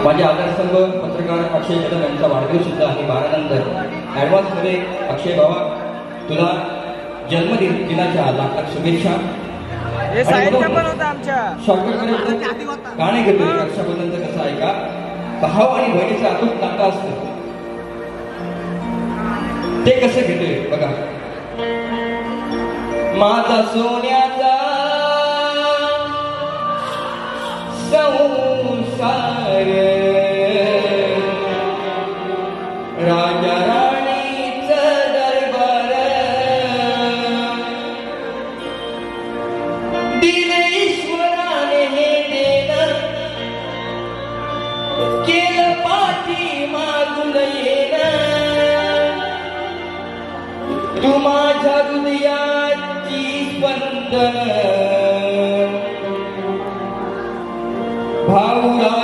माझे आदरस्तंभ पत्रकार अक्षय कदम यांचा वाढदिवस सुद्धा आहे 12 नंतर. ॲडव्हान्स मध्ये अक्षय बाबा तुला जन्मदिनाच्या लाख लाख शुभेच्छा. हे साहित्य पण होतं आमच्या शॉर्टकट मध्ये गाणे घेतोय. रक्षाबंधनचं कसं आहे का, भाव आणि बहिणीचं अतूट नातं असतं, ते कसं घेतोय बघा. माझा सोन्याचा संसार राजा राणीचं दरबार दिले ईश्वराने हे देणं केलं पाठी मागून येणं तू माझ्या हृदयाची स्पंदन भाऊला